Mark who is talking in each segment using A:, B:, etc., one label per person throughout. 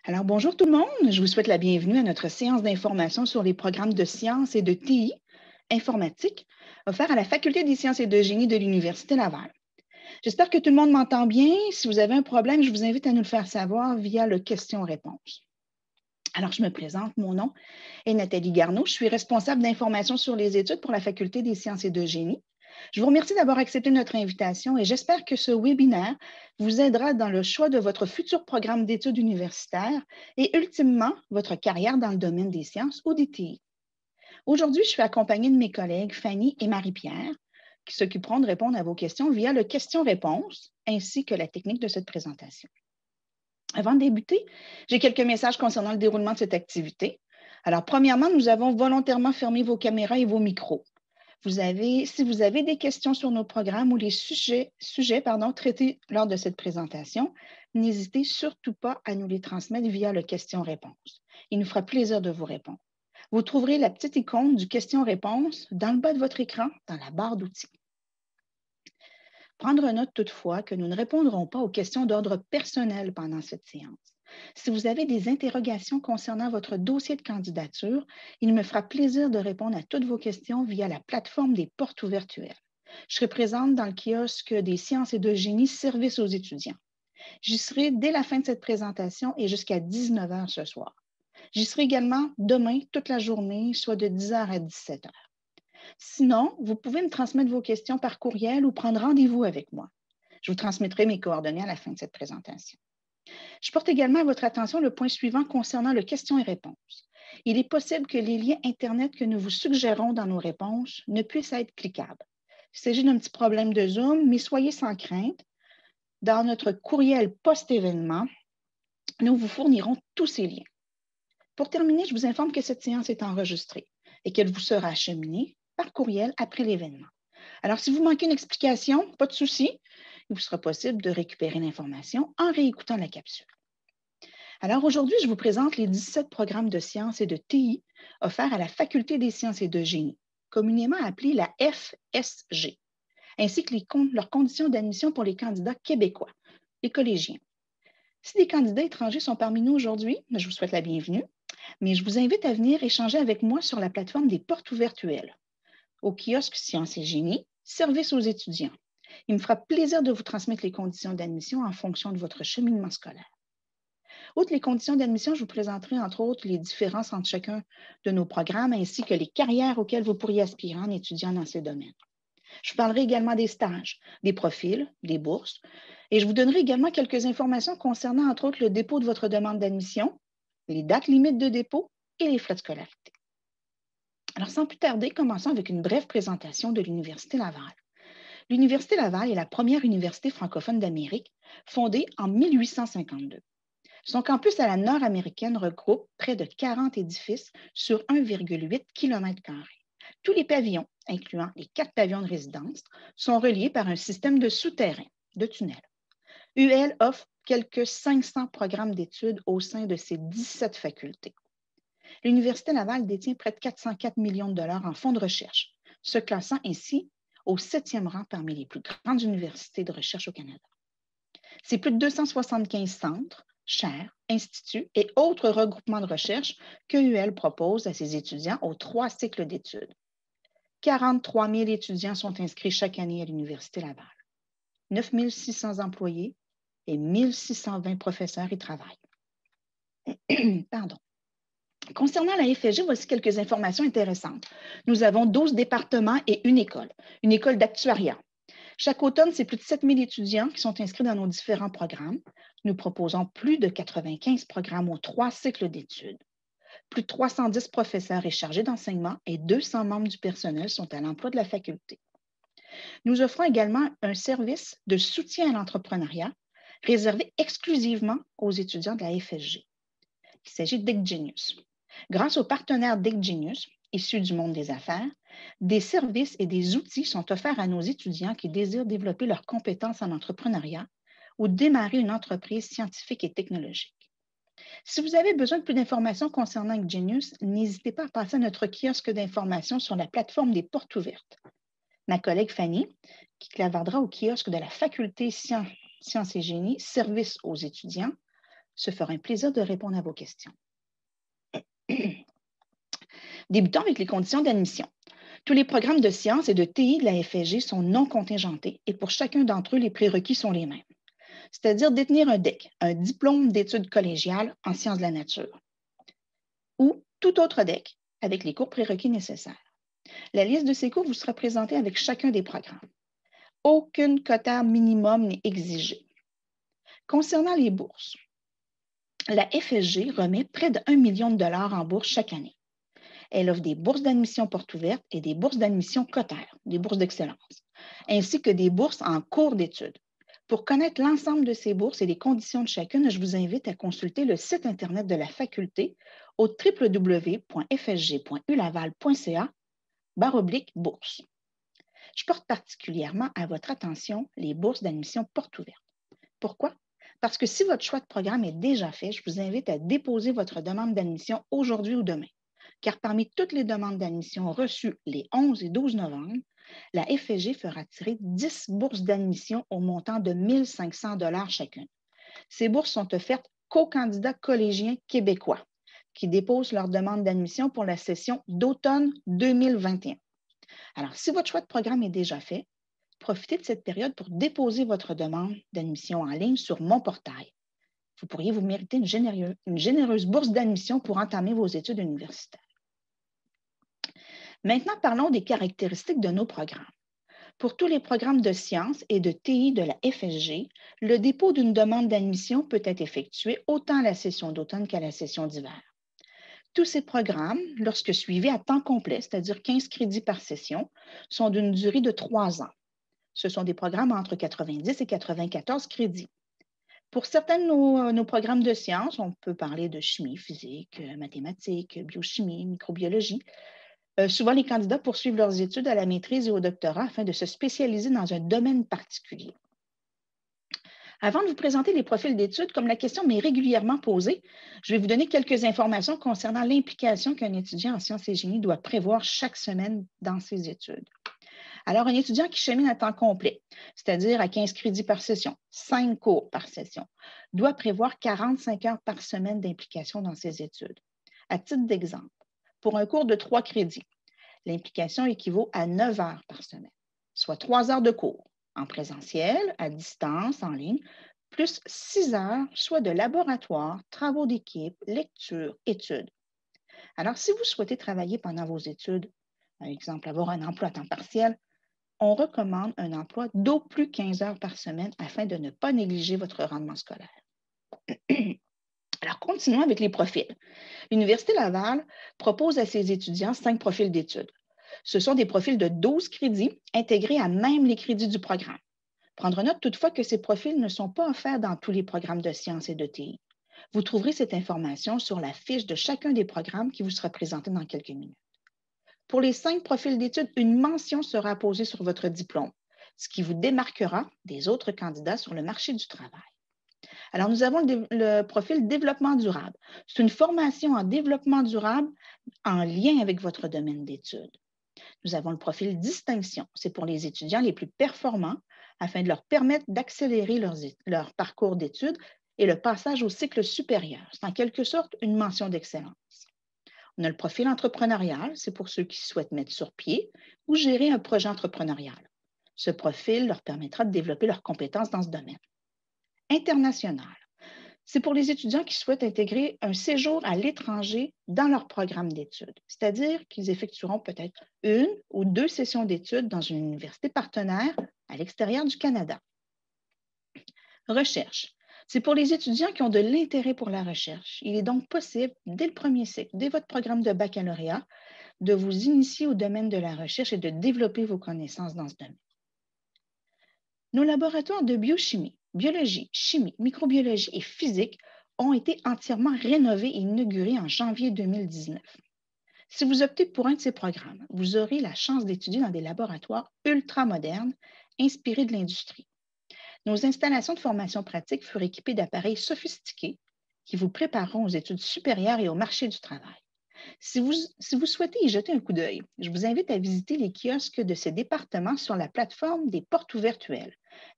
A: Alors, bonjour tout le monde. Je vous souhaite la bienvenue à notre séance d'information sur les programmes de sciences et de TI informatique offerts à la Faculté des sciences et de génie de l'Université Laval. J'espère que tout le monde m'entend bien. Si vous avez un problème, je vous invite à nous le faire savoir via le question-réponse. Alors, je me présente. Mon nom est Nathalie Garneau. Je suis responsable d'information sur les études pour la Faculté des sciences et de génie. Je vous remercie d'avoir accepté notre invitation et j'espère que ce webinaire vous aidera dans le choix de votre futur programme d'études universitaires et ultimement votre carrière dans le domaine des sciences ou des TI. Aujourd'hui, je suis accompagnée de mes collègues Fanny et Marie-Pierre qui s'occuperont de répondre à vos questions via le question-réponse ainsi que la technique de cette présentation. Avant de débuter, j'ai quelques messages concernant le déroulement de cette activité. Alors, premièrement, nous avons volontairement fermé vos caméras et vos micros. Si vous avez des questions sur nos programmes ou les sujets traités lors de cette présentation, n'hésitez surtout pas à nous les transmettre via le question-réponse. Il nous fera plaisir de vous répondre. Vous trouverez la petite icône du question-réponse dans le bas de votre écran, dans la barre d'outils. Prendre note toutefois que nous ne répondrons pas aux questions d'ordre personnel pendant cette séance. Si vous avez des interrogations concernant votre dossier de candidature, il me fera plaisir de répondre à toutes vos questions via la plateforme des portes virtuelles. Je serai présente dans le kiosque des sciences et de génie service aux étudiants. J'y serai dès la fin de cette présentation et jusqu'à 19 h ce soir. J'y serai également demain toute la journée, soit de 10 h à 17 h. Sinon, vous pouvez me transmettre vos questions par courriel ou prendre rendez-vous avec moi. Je vous transmettrai mes coordonnées à la fin de cette présentation. Je porte également à votre attention le point suivant concernant le question et réponse. Il est possible que les liens Internet que nous vous suggérons dans nos réponses ne puissent être cliquables. Il s'agit d'un petit problème de Zoom, mais soyez sans crainte. Dans notre courriel post-événement, nous vous fournirons tous ces liens. Pour terminer, je vous informe que cette séance est enregistrée et qu'elle vous sera acheminée par courriel après l'événement. Alors, si vous manquez une explication, pas de souci, il vous sera possible de récupérer l'information en réécoutant la capsule. Alors, aujourd'hui, je vous présente les 17 programmes de sciences et de TI offerts à la Faculté des sciences et de génie, communément appelée la FSG, ainsi que leurs conditions d'admission pour les candidats québécois, les collégiens. Si des candidats étrangers sont parmi nous aujourd'hui, je vous souhaite la bienvenue, mais je vous invite à venir échanger avec moi sur la plateforme des portes virtuelles, au kiosque Sciences et Génie, service aux étudiants. Il me fera plaisir de vous transmettre les conditions d'admission en fonction de votre cheminement scolaire. Outre les conditions d'admission, je vous présenterai entre autres les différences entre chacun de nos programmes ainsi que les carrières auxquelles vous pourriez aspirer en étudiant dans ces domaines. Je vous parlerai également des stages, des profils, des bourses et je vous donnerai également quelques informations concernant entre autres le dépôt de votre demande d'admission, les dates limites de dépôt et les frais de scolarité. Alors, sans plus tarder, commençons avec une brève présentation de l'Université Laval. L'Université Laval est la première université francophone d'Amérique, fondée en 1852. Son campus à la nord-américaine regroupe près de 40 édifices sur 1,8 km². Tous les pavillons, incluant les 4 pavillons de résidence, sont reliés par un système de souterrains, de tunnels. UL offre quelques 500 programmes d'études au sein de ses 17 facultés. L'Université Laval détient près de 404 millions de dollars en fonds de recherche, se classant ainsi au 7e rang parmi les plus grandes universités de recherche au Canada. C'est plus de 275 centres, chaires, instituts et autres regroupements de recherche que UL propose à ses étudiants aux 3 cycles d'études. 43 000 étudiants sont inscrits chaque année à l'Université Laval. 9 600 employés et 1 620 professeurs y travaillent. Pardon. Concernant la FSG, voici quelques informations intéressantes. Nous avons 12 départements et une école d'actuariat. Chaque automne, c'est plus de 7 000 étudiants qui sont inscrits dans nos différents programmes. Nous proposons plus de 95 programmes aux 3 cycles d'études. Plus de 310 professeurs et chargés d'enseignement et 200 membres du personnel sont à l'emploi de la faculté. Nous offrons également un service de soutien à l'entrepreneuriat réservé exclusivement aux étudiants de la FSG. Il s'agit d'ECGenius. Grâce aux partenaires d'ECGenius, issus du monde des affaires, des services et des outils sont offerts à nos étudiants qui désirent développer leurs compétences en entrepreneuriat ou démarrer une entreprise scientifique et technologique. Si vous avez besoin de plus d'informations concernant ECGenius, n'hésitez pas à passer à notre kiosque d'informations sur la plateforme des portes ouvertes. Ma collègue Fanny, qui clavardera au kiosque de la Faculté Sciences et Génie, service aux étudiants, Se fera un plaisir de répondre à vos questions. Débutons avec les conditions d'admission. Tous les programmes de sciences et de TI de la FSG sont non contingentés et pour chacun d'entre eux, les prérequis sont les mêmes. C'est-à-dire détenir un DEC, un diplôme d'études collégiales en sciences de la nature, ou tout autre DEC avec les cours prérequis nécessaires. La liste de ces cours vous sera présentée avec chacun des programmes. Aucune quota minimum n'est exigée. Concernant les bourses, la FSG remet près de 1 million de dollars en bourse chaque année. Elle offre des bourses d'admission porte ouverte et des bourses d'admission cotaires, des bourses d'excellence, ainsi que des bourses en cours d'études. Pour connaître l'ensemble de ces bourses et les conditions de chacune, je vous invite à consulter le site Internet de la faculté au www.fsg.ulaval.ca/bourse. Je porte particulièrement à votre attention les bourses d'admission porte ouverte. Pourquoi? Parce que si votre choix de programme est déjà fait, je vous invite à déposer votre demande d'admission aujourd'hui ou demain. Car parmi toutes les demandes d'admission reçues les 11 et 12 novembre, la FSG fera tirer 10 bourses d'admission au montant de 1 500 $ chacune. Ces bourses sont offertes qu'aux candidats collégiens québécois qui déposent leur demande d'admission pour la session d'automne 2021. Alors, si votre choix de programme est déjà fait, profitez de cette période pour déposer votre demande d'admission en ligne sur mon portail. Vous pourriez vous mériter une généreuse bourse d'admission pour entamer vos études universitaires. Maintenant, parlons des caractéristiques de nos programmes. Pour tous les programmes de sciences et de TI de la FSG, le dépôt d'une demande d'admission peut être effectué autant à la session d'automne qu'à la session d'hiver. Tous ces programmes, lorsque suivis à temps complet, c'est-à-dire 15 crédits par session, sont d'une durée de 3 ans. Ce sont des programmes entre 90 et 94 crédits. Pour certains de nos programmes de sciences, on peut parler de chimie, physique, mathématiques, biochimie, microbiologie. Souvent, les candidats poursuivent leurs études à la maîtrise et au doctorat afin de se spécialiser dans un domaine particulier. Avant de vous présenter les profils d'études, comme la question m'est régulièrement posée, je vais vous donner quelques informations concernant l'implication qu'un étudiant en sciences et génie doit prévoir chaque semaine dans ses études. Alors, un étudiant qui chemine à temps complet, c'est-à-dire à 15 crédits par session, 5 cours par session, doit prévoir 45 heures par semaine d'implication dans ses études. À titre d'exemple, pour un cours de 3 crédits, l'implication équivaut à 9 heures par semaine, soit 3 heures de cours en présentiel, à distance, en ligne, plus 6 heures, soit de laboratoire, travaux d'équipe, lecture, études. Alors, si vous souhaitez travailler pendant vos études, par exemple, avoir un emploi à temps partiel, on recommande un emploi d'au plus 15 heures par semaine afin de ne pas négliger votre rendement scolaire. Alors, continuons avec les profils. L'Université Laval propose à ses étudiants 5 profils d'études. Ce sont des profils de 12 crédits intégrés à même les crédits du programme. Prendre note toutefois que ces profils ne sont pas offerts dans tous les programmes de sciences et de TI. Vous trouverez cette information sur la fiche de chacun des programmes qui vous sera présentée dans quelques minutes. Pour les 5 profils d'études, une mention sera apposée sur votre diplôme, ce qui vous démarquera des autres candidats sur le marché du travail. Alors, nous avons le profil développement durable. C'est une formation en développement durable en lien avec votre domaine d'études. Nous avons le profil distinction. C'est pour les étudiants les plus performants afin de leur permettre d'accélérer leur parcours d'études et le passage au cycle supérieur. C'est en quelque sorte une mention d'excellence. On a le profil entrepreneurial, c'est pour ceux qui souhaitent mettre sur pied ou gérer un projet entrepreneurial. Ce profil leur permettra de développer leurs compétences dans ce domaine. International, c'est pour les étudiants qui souhaitent intégrer un séjour à l'étranger dans leur programme d'études, c'est-à-dire qu'ils effectueront peut-être 1 ou 2 sessions d'études dans une université partenaire à l'extérieur du Canada. Recherche. C'est pour les étudiants qui ont de l'intérêt pour la recherche. Il est donc possible, dès le premier cycle, dès votre programme de baccalauréat, de vous initier au domaine de la recherche et de développer vos connaissances dans ce domaine. Nos laboratoires de biochimie, biologie, chimie, microbiologie et physique ont été entièrement rénovés et inaugurés en janvier 2019. Si vous optez pour un de ces programmes, vous aurez la chance d'étudier dans des laboratoires ultramodernes inspirés de l'industrie. Nos installations de formation pratique furent équipées d'appareils sophistiqués qui vous prépareront aux études supérieures et au marché du travail. Si vous souhaitez y jeter un coup d'œil, je vous invite à visiter les kiosques de ces départements sur la plateforme des portes ouvertes,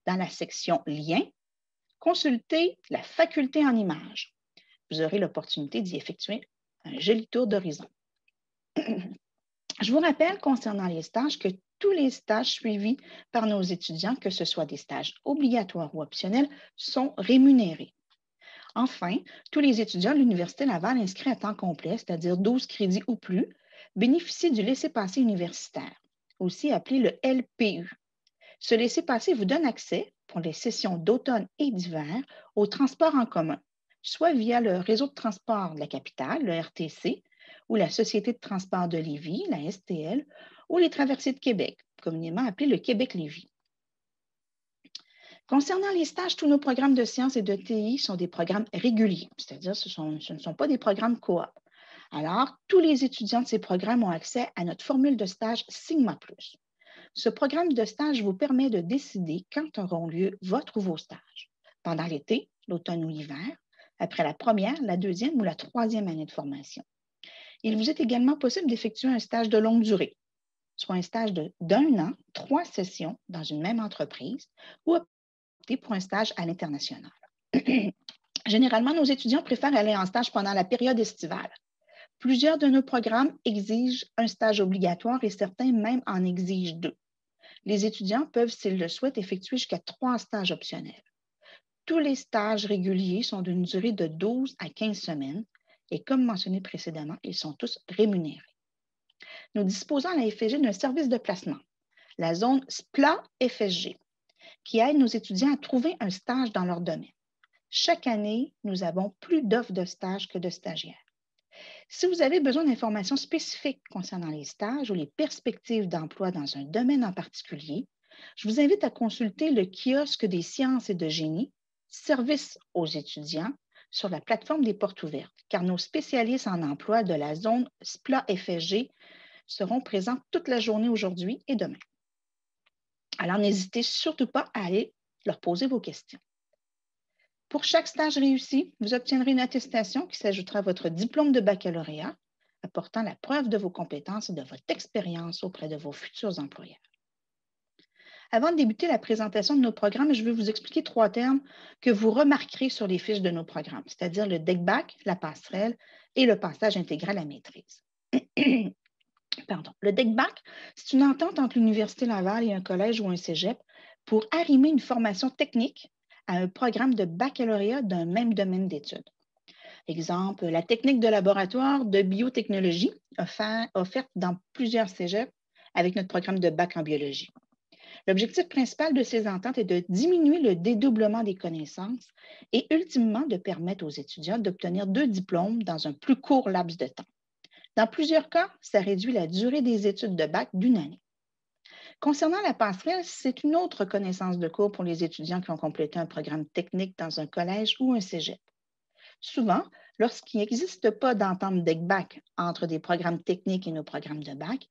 A: dans la section Liens consultez la faculté en images. Vous aurez l'opportunité d'y effectuer un joli tour d'horizon. Je vous rappelle concernant les stages que tous les stages suivis par nos étudiants, que ce soit des stages obligatoires ou optionnels, sont rémunérés. Enfin, tous les étudiants de l'Université Laval inscrits à temps complet, c'est-à-dire 12 crédits ou plus, bénéficient du laissez-passer universitaire, aussi appelé le LPU. Ce laissez-passer vous donne accès, pour les sessions d'automne et d'hiver, au transport en commun, soit via le réseau de transport de la capitale, le RTC, ou la Société de transport de Lévis, la STL, ou les traversées de Québec, communément appelé le Québec-Lévis. Concernant les stages, tous nos programmes de sciences et de TI sont des programmes réguliers, c'est-à-dire ce ne sont pas des programmes coop. Alors, tous les étudiants de ces programmes ont accès à notre formule de stage Sigma+. Ce programme de stage vous permet de décider quand auront lieu votre ou vos stages, pendant l'été, l'automne ou l'hiver, après la première, la deuxième ou la troisième année de formation. Il vous est également possible d'effectuer un stage de longue durée, soit un stage d'1 an, 3 sessions dans une même entreprise, ou opter pour un stage à l'international. Généralement, nos étudiants préfèrent aller en stage pendant la période estivale. Plusieurs de nos programmes exigent un stage obligatoire et certains même en exigent 2. Les étudiants peuvent, s'ils le souhaitent, effectuer jusqu'à 3 stages optionnels. Tous les stages réguliers sont d'une durée de 12 à 15 semaines et comme mentionné précédemment, ils sont tous rémunérés. Nous disposons à la FSG d'un service de placement, la zone SPLA-FSG, qui aide nos étudiants à trouver un stage dans leur domaine. Chaque année, nous avons plus d'offres de stages que de stagiaires. Si vous avez besoin d'informations spécifiques concernant les stages ou les perspectives d'emploi dans un domaine en particulier, je vous invite à consulter le kiosque des sciences et de génie, service aux étudiants, sur la plateforme des portes ouvertes, car nos spécialistes en emploi de la zone SPLA-FSG seront présents toute la journée aujourd'hui et demain. Alors, n'hésitez surtout pas à aller leur poser vos questions. Pour chaque stage réussi, vous obtiendrez une attestation qui s'ajoutera à votre diplôme de baccalauréat, apportant la preuve de vos compétences et de votre expérience auprès de vos futurs employeurs. Avant de débuter la présentation de nos programmes, je vais vous expliquer 3 termes que vous remarquerez sur les fiches de nos programmes, c'est-à-dire le DECBac, la passerelle et le passage intégral à maîtrise. Pardon. Le DECBac, c'est une entente entre l'Université Laval et un collège ou un cégep pour arrimer une formation technique à un programme de baccalauréat d'un même domaine d'études. Exemple, la technique de laboratoire de biotechnologie offerte dans plusieurs cégeps avec notre programme de bac en biologie. L'objectif principal de ces ententes est de diminuer le dédoublement des connaissances et ultimement de permettre aux étudiants d'obtenir 2 diplômes dans un plus court laps de temps. Dans plusieurs cas, ça réduit la durée des études de bac d'1 année. Concernant la passerelle, c'est une autre reconnaissance de cours pour les étudiants qui ont complété un programme technique dans un collège ou un cégep. Souvent, lorsqu'il n'existe pas d'entente DECBac entre des programmes techniques et nos programmes de bac,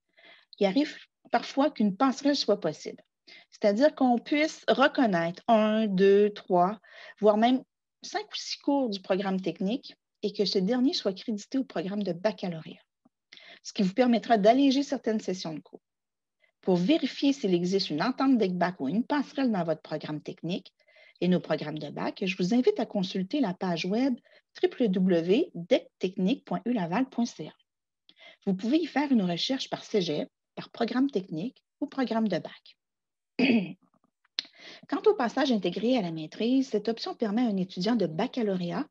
A: il arrive parfois qu'une passerelle soit possible. C'est-à-dire qu'on puisse reconnaître 1, 2, 3, voire même 5 ou 6 cours du programme technique et que ce dernier soit crédité au programme de baccalauréat, ce qui vous permettra d'alléger certaines sessions de cours. Pour vérifier s'il existe une entente DECBac ou une passerelle dans votre programme technique et nos programmes de bac, je vous invite à consulter la page web www.dectechnique.ulaval.ca. Vous pouvez y faire une recherche par cégep, par programme technique ou programme de bac. Quant au passage intégré à la maîtrise, cette option permet à un étudiant de baccalauréat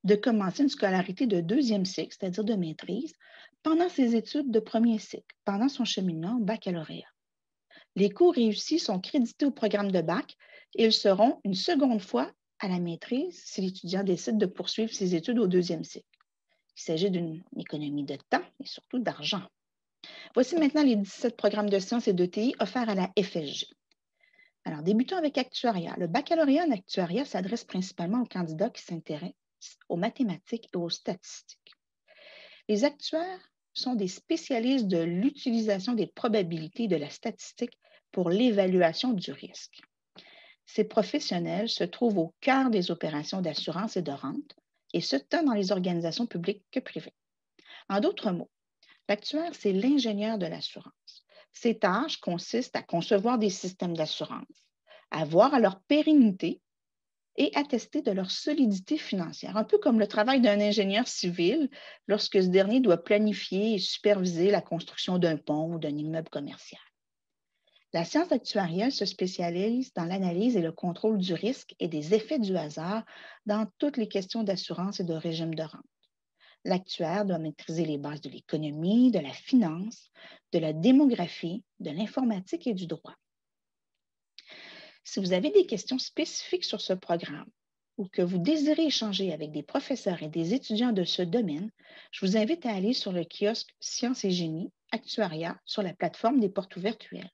A: de commencer une scolarité de 2e cycle, c'est-à-dire de maîtrise, pendant ses études de 1er cycle, pendant son cheminement au baccalauréat. Les cours réussis sont crédités au programme de bac et ils seront une seconde fois à la maîtrise si l'étudiant décide de poursuivre ses études au 2e cycle. Il s'agit d'une économie de temps et surtout d'argent. Voici maintenant les 17 programmes de sciences et de TI offerts à la FSG. Alors, débutons avec actuariat. Le baccalauréat en actuariat s'adresse principalement aux candidats qui s'intéressent aux mathématiques et aux statistiques. Les actuaires sont des spécialistes de l'utilisation des probabilités de la statistique pour l'évaluation du risque. Ces professionnels se trouvent au cœur des opérations d'assurance et de rente, et ce tant dans les organisations publiques que privées. En d'autres mots, l'actuaire, c'est l'ingénieur de l'assurance. Ses tâches consistent à concevoir des systèmes d'assurance, à voir à leur pérennité, et attester de leur solidité financière, un peu comme le travail d'un ingénieur civil lorsque ce dernier doit planifier et superviser la construction d'un pont ou d'un immeuble commercial. La science actuarielle se spécialise dans l'analyse et le contrôle du risque et des effets du hasard dans toutes les questions d'assurance et de régime de rente. L'actuaire doit maîtriser les bases de l'économie, de la finance, de la démographie, de l'informatique et du droit. Si vous avez des questions spécifiques sur ce programme ou que vous désirez échanger avec des professeurs et des étudiants de ce domaine, je vous invite à aller sur le kiosque Sciences et Génie Actuariat sur la plateforme des portes ouvertes UL.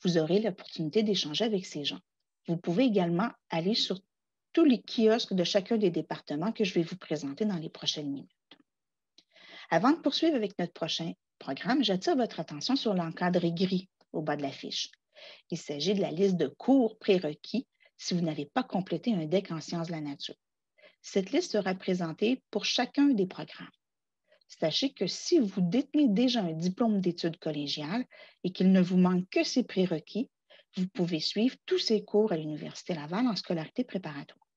A: Vous aurez l'opportunité d'échanger avec ces gens. Vous pouvez également aller sur tous les kiosques de chacun des départements que je vais vous présenter dans les prochaines minutes. Avant de poursuivre avec notre prochain programme, j'attire votre attention sur l'encadré gris au bas de la fiche. Il s'agit de la liste de cours prérequis si vous n'avez pas complété un DEC en sciences de la nature. Cette liste sera présentée pour chacun des programmes. Sachez que si vous détenez déjà un diplôme d'études collégiales et qu'il ne vous manque que ces prérequis, vous pouvez suivre tous ces cours à l'Université Laval en scolarité préparatoire.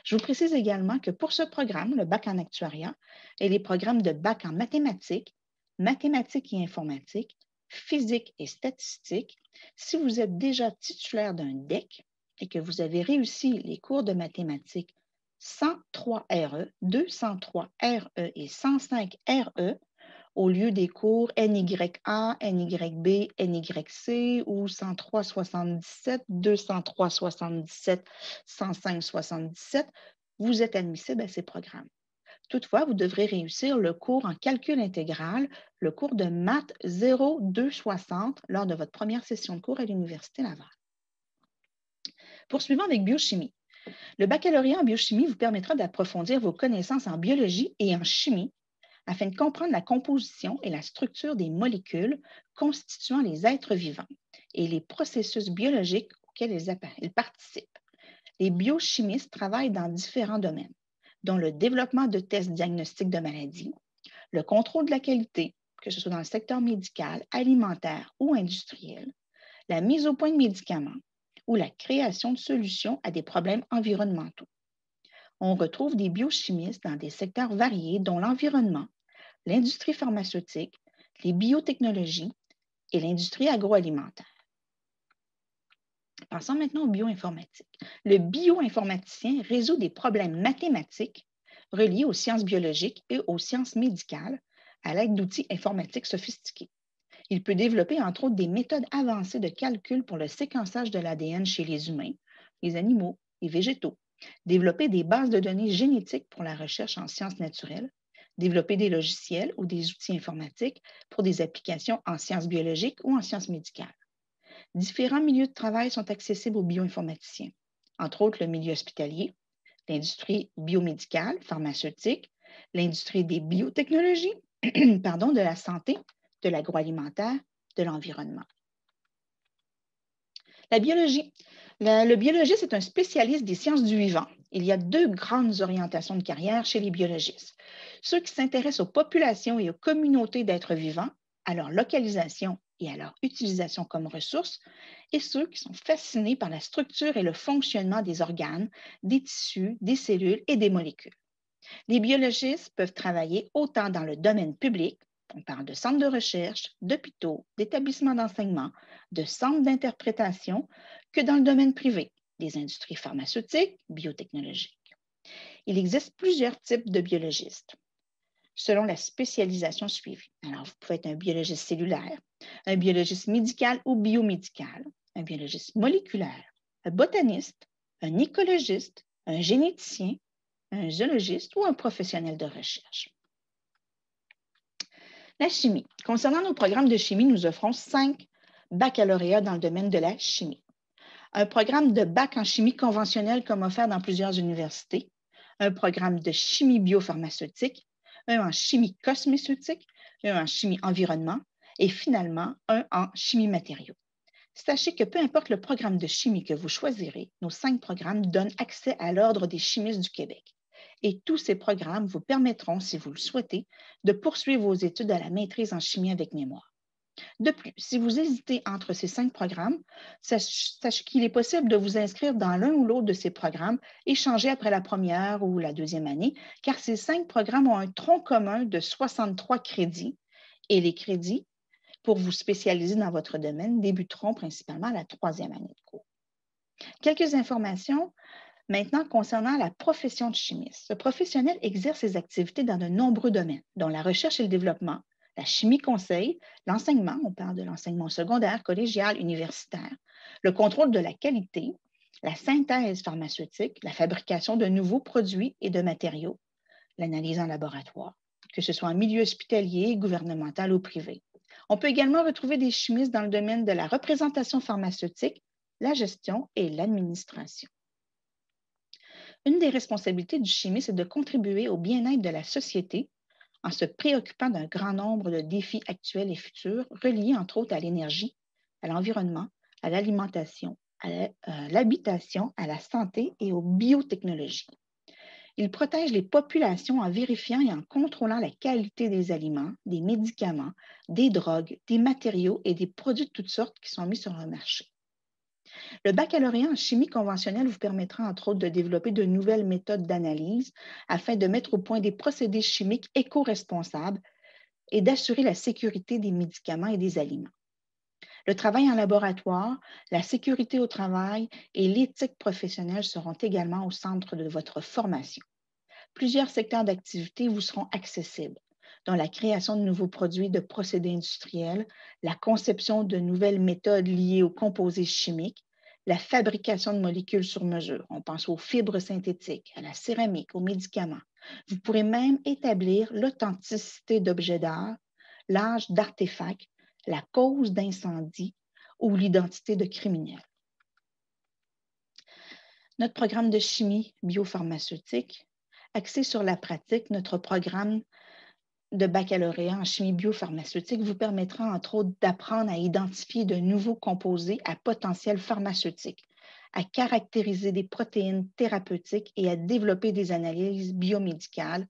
A: Je vous précise également que pour ce programme, le bac en actuariat et les programmes de bac en mathématiques, mathématiques et informatique, physique et statistique, si vous êtes déjà titulaire d'un DEC et que vous avez réussi les cours de mathématiques 103 RE, 203 RE et 105 RE, au lieu des cours NYA, NYB, NYC ou 103 77, 203 77, 105 77, vous êtes admissible à ces programmes. Toutefois, vous devrez réussir le cours en calcul intégral, le cours de maths 0260 lors de votre première session de cours à l'Université Laval. Poursuivons avec biochimie. Le baccalauréat en biochimie vous permettra d'approfondir vos connaissances en biologie et en chimie afin de comprendre la composition et la structure des molécules constituant les êtres vivants et les processus biologiques auxquels ils participent. Les biochimistes travaillent dans différents domaines, dont le développement de tests diagnostiques de maladies, le contrôle de la qualité, que ce soit dans le secteur médical, alimentaire ou industriel, la mise au point de médicaments ou la création de solutions à des problèmes environnementaux. On retrouve des biochimistes dans des secteurs variés, dont l'environnement, l'industrie pharmaceutique, les biotechnologies et l'industrie agroalimentaire. Passons maintenant au bioinformatique. Le bioinformaticien résout des problèmes mathématiques reliés aux sciences biologiques et aux sciences médicales à l'aide d'outils informatiques sophistiqués. Il peut développer entre autres des méthodes avancées de calcul pour le séquençage de l'ADN chez les humains, les animaux, les végétaux, développer des bases de données génétiques pour la recherche en sciences naturelles, développer des logiciels ou des outils informatiques pour des applications en sciences biologiques ou en sciences médicales. Différents milieux de travail sont accessibles aux bioinformaticiens, entre autres le milieu hospitalier, l'industrie biomédicale, pharmaceutique, l'industrie des biotechnologies, de la santé, de l'agroalimentaire, de l'environnement. La biologie. Le biologiste est un spécialiste des sciences du vivant. Il y a deux grandes orientations de carrière chez les biologistes. Ceux qui s'intéressent aux populations et aux communautés d'êtres vivants, à leur localisation et à leur utilisation comme ressources, et ceux qui sont fascinés par la structure et le fonctionnement des organes, des tissus, des cellules et des molécules. Les biologistes peuvent travailler autant dans le domaine public, on parle de centres de recherche, d'hôpitaux, d'établissements d'enseignement, de centres d'interprétation, que dans le domaine privé, des industries pharmaceutiques, biotechnologiques. Il existe plusieurs types de biologistes, selon la spécialisation suivie. Alors, vous pouvez être un biologiste cellulaire, un biologiste médical ou biomédical, un biologiste moléculaire, un botaniste, un écologiste, un généticien, un zoologiste ou un professionnel de recherche. La chimie. Concernant nos programmes de chimie, nous offrons 5 baccalauréats dans le domaine de la chimie. Un programme de bac en chimie conventionnelle comme offert dans plusieurs universités, un programme de chimie biopharmaceutique, un en chimie cosmétique, un en chimie environnement et finalement un en chimie matériaux. Sachez que peu importe le programme de chimie que vous choisirez, nos 5 programmes donnent accès à l'Ordre des chimistes du Québec. Et tous ces programmes vous permettront, si vous le souhaitez, de poursuivre vos études à la maîtrise en chimie avec mémoire. De plus, si vous hésitez entre ces 5 programmes, sachez qu'il est possible de vous inscrire dans l'un ou l'autre de ces programmes et changer après la première ou la deuxième année, car ces 5 programmes ont un tronc commun de 63 crédits et les crédits pour vous spécialiser dans votre domaine débuteront principalement à la troisième année de cours. Quelques informations maintenant concernant la profession de chimiste. Ce professionnel exerce ses activités dans de nombreux domaines, dont la recherche et le développement, la chimie conseil, l'enseignement, on parle de l'enseignement secondaire, collégial, universitaire, le contrôle de la qualité, la synthèse pharmaceutique, la fabrication de nouveaux produits et de matériaux, l'analyse en laboratoire, que ce soit en milieu hospitalier, gouvernemental ou privé. On peut également retrouver des chimistes dans le domaine de la représentation pharmaceutique, la gestion et l'administration. Une des responsabilités du chimiste est de contribuer au bien-être de la société en se préoccupant d'un grand nombre de défis actuels et futurs reliés entre autres à l'énergie, à l'environnement, à l'alimentation, à l'habitation, à la santé et aux biotechnologies. Il protège les populations en vérifiant et en contrôlant la qualité des aliments, des médicaments, des drogues, des matériaux et des produits de toutes sortes qui sont mis sur le marché. Le baccalauréat en chimie conventionnelle vous permettra entre autres de développer de nouvelles méthodes d'analyse afin de mettre au point des procédés chimiques éco-responsables et d'assurer la sécurité des médicaments et des aliments. Le travail en laboratoire, la sécurité au travail et l'éthique professionnelle seront également au centre de votre formation. Plusieurs secteurs d'activité vous seront accessibles, dont la création de nouveaux produits de procédés industriels, la conception de nouvelles méthodes liées aux composés chimiques, la fabrication de molécules sur mesure. On pense aux fibres synthétiques, à la céramique, aux médicaments. Vous pourrez même établir l'authenticité d'objets d'art, l'âge d'artefacts, la cause d'incendie ou l'identité de criminels. Notre programme de chimie biopharmaceutique, axé sur la pratique, notre programme de baccalauréat en chimie biopharmaceutique vous permettra entre autres d'apprendre à identifier de nouveaux composés à potentiel pharmaceutique, à caractériser des protéines thérapeutiques et à développer des analyses biomédicales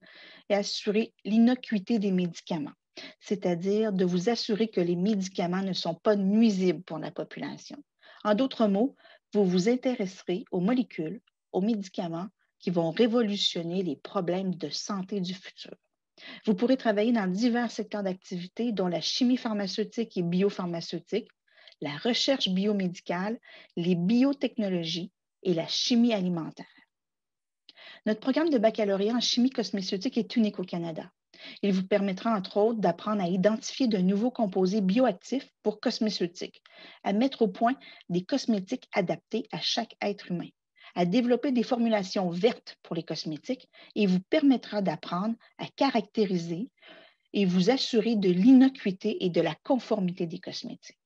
A: et assurer l'innocuité des médicaments, c'est-à-dire de vous assurer que les médicaments ne sont pas nuisibles pour la population. En d'autres mots, vous vous intéresserez aux molécules, aux médicaments qui vont révolutionner les problèmes de santé du futur. Vous pourrez travailler dans divers secteurs d'activité, dont la chimie pharmaceutique et biopharmaceutique, la recherche biomédicale, les biotechnologies et la chimie alimentaire. Notre programme de baccalauréat en chimie cosmétique est unique au Canada. Il vous permettra, entre autres, d'apprendre à identifier de nouveaux composés bioactifs pour cosmétiques, à mettre au point des cosmétiques adaptés à chaque être humain, à développer des formulations vertes pour les cosmétiques et vous permettra d'apprendre à caractériser et vous assurer de l'innocuité et de la conformité des cosmétiques.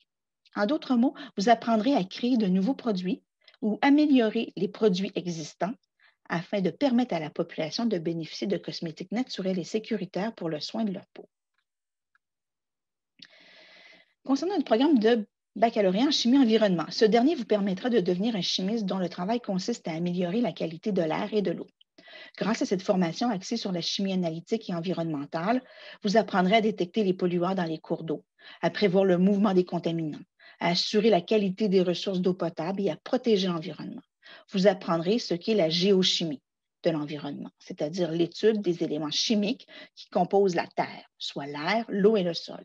A: En d'autres mots, vous apprendrez à créer de nouveaux produits ou améliorer les produits existants afin de permettre à la population de bénéficier de cosmétiques naturels et sécuritaires pour le soin de leur peau. Concernant le programme de baccalauréat en chimie-environnement, ce dernier vous permettra de devenir un chimiste dont le travail consiste à améliorer la qualité de l'air et de l'eau. Grâce à cette formation axée sur la chimie analytique et environnementale, vous apprendrez à détecter les polluants dans les cours d'eau, à prévoir le mouvement des contaminants, à assurer la qualité des ressources d'eau potable et à protéger l'environnement. Vous apprendrez ce qu'est la géochimie de l'environnement, c'est-à-dire l'étude des éléments chimiques qui composent la Terre, soit l'air, l'eau et le sol.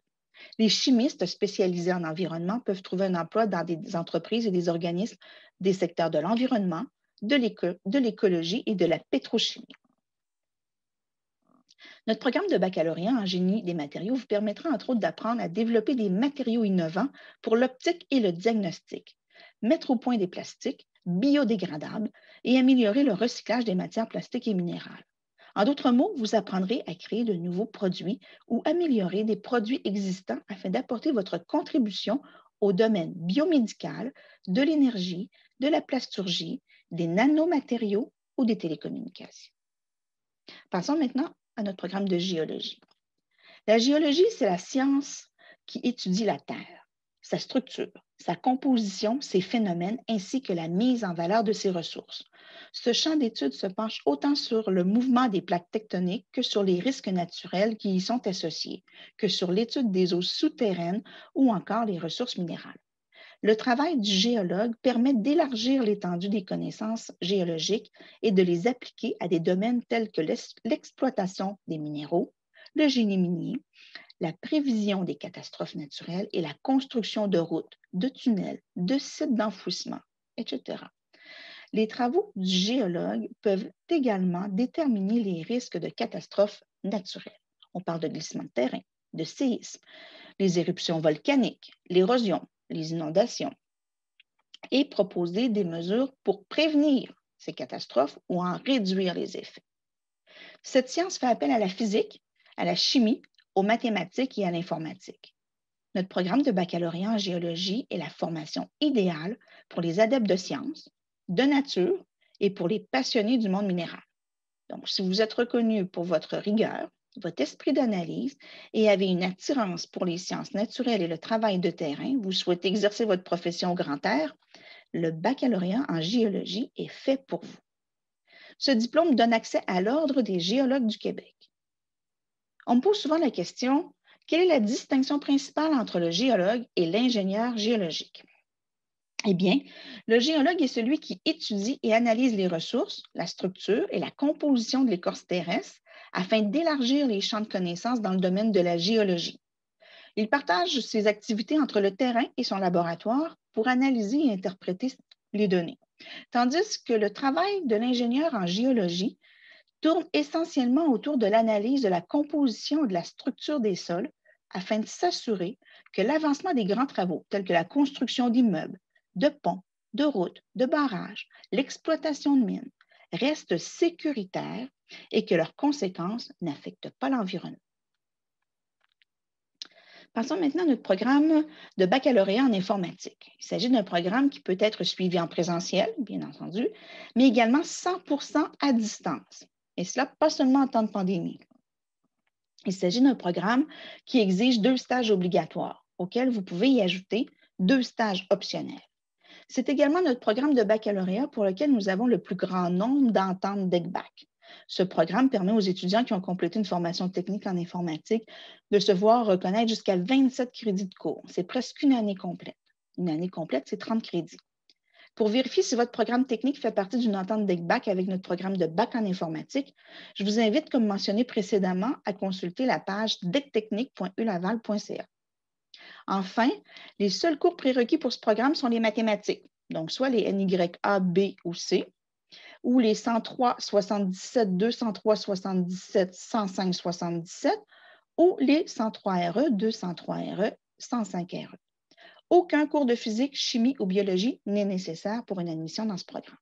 A: Les chimistes spécialisés en environnement peuvent trouver un emploi dans des entreprises et des organismes des secteurs de l'environnement, de l'écologie et de la pétrochimie. Notre programme de baccalauréat en génie des matériaux vous permettra entre autres d'apprendre à développer des matériaux innovants pour l'optique et le diagnostic, mettre au point des plastiques biodégradables et améliorer le recyclage des matières plastiques et minérales. En d'autres mots, vous apprendrez à créer de nouveaux produits ou améliorer des produits existants afin d'apporter votre contribution au domaine biomédical, de l'énergie, de la plasturgie, des nanomatériaux ou des télécommunications. Passons maintenant à notre programme de géologie. La géologie, c'est la science qui étudie la Terre. sa structure, sa composition, ses phénomènes, ainsi que la mise en valeur de ses ressources. Ce champ d'étude se penche autant sur le mouvement des plaques tectoniques que sur les risques naturels qui y sont associés, que sur l'étude des eaux souterraines ou encore les ressources minérales. Le travail du géologue permet d'élargir l'étendue des connaissances géologiques et de les appliquer à des domaines tels que l'exploitation des minéraux, le génie minier, la prévision des catastrophes naturelles et la construction de routes, de tunnels, de sites d'enfouissement, etc. Les travaux du géologue peuvent également déterminer les risques de catastrophes naturelles. On parle de glissement de terrain, de séismes, les éruptions volcaniques, l'érosion, les inondations, et proposer des mesures pour prévenir ces catastrophes ou en réduire les effets. Cette science fait appel à la physique, à la chimie, aux mathématiques et à l'informatique. Notre programme de baccalauréat en géologie est la formation idéale pour les adeptes de sciences, de nature et pour les passionnés du monde minéral. Donc, si vous êtes reconnu pour votre rigueur, votre esprit d'analyse et avez une attirance pour les sciences naturelles et le travail de terrain, vous souhaitez exercer votre profession au grand air, le baccalauréat en géologie est fait pour vous. Ce diplôme donne accès à l'Ordre des géologues du Québec. On me pose souvent la question, quelle est la distinction principale entre le géologue et l'ingénieur géologique? Eh bien, le géologue est celui qui étudie et analyse les ressources, la structure et la composition de l'écorce terrestre afin d'élargir les champs de connaissances dans le domaine de la géologie. Il partage ses activités entre le terrain et son laboratoire pour analyser et interpréter les données. Tandis que le travail de l'ingénieur en géologie tourne essentiellement autour de l'analyse de la composition et de la structure des sols afin de s'assurer que l'avancement des grands travaux, tels que la construction d'immeubles, de ponts, de routes, de barrages, l'exploitation de mines, restent sécuritaires et que leurs conséquences n'affectent pas l'environnement. Passons maintenant à notre programme de baccalauréat en informatique. Il s'agit d'un programme qui peut être suivi en présentiel, bien entendu, mais également 100% à distance. Et cela pas seulement en temps de pandémie. Il s'agit d'un programme qui exige 2 stages obligatoires, auxquels vous pouvez y ajouter 2 stages optionnels. C'est également notre programme de baccalauréat pour lequel nous avons le plus grand nombre d'ententes DECBac. Ce programme permet aux étudiants qui ont complété une formation technique en informatique de se voir reconnaître jusqu'à 27 crédits de cours. C'est presque une année complète. Une année complète, c'est 30 crédits. Pour vérifier si votre programme technique fait partie d'une entente DECBac avec notre programme de bac en informatique, je vous invite, comme mentionné précédemment, à consulter la page dectechnique.ulaval.ca. Enfin, les seuls cours prérequis pour ce programme sont les mathématiques, donc soit les NYA, B ou C, ou les 103, 77, 203, 77, 105, 77, ou les 103 RE, 203 RE, 105 RE. Aucun cours de physique, chimie ou biologie n'est nécessaire pour une admission dans ce programme.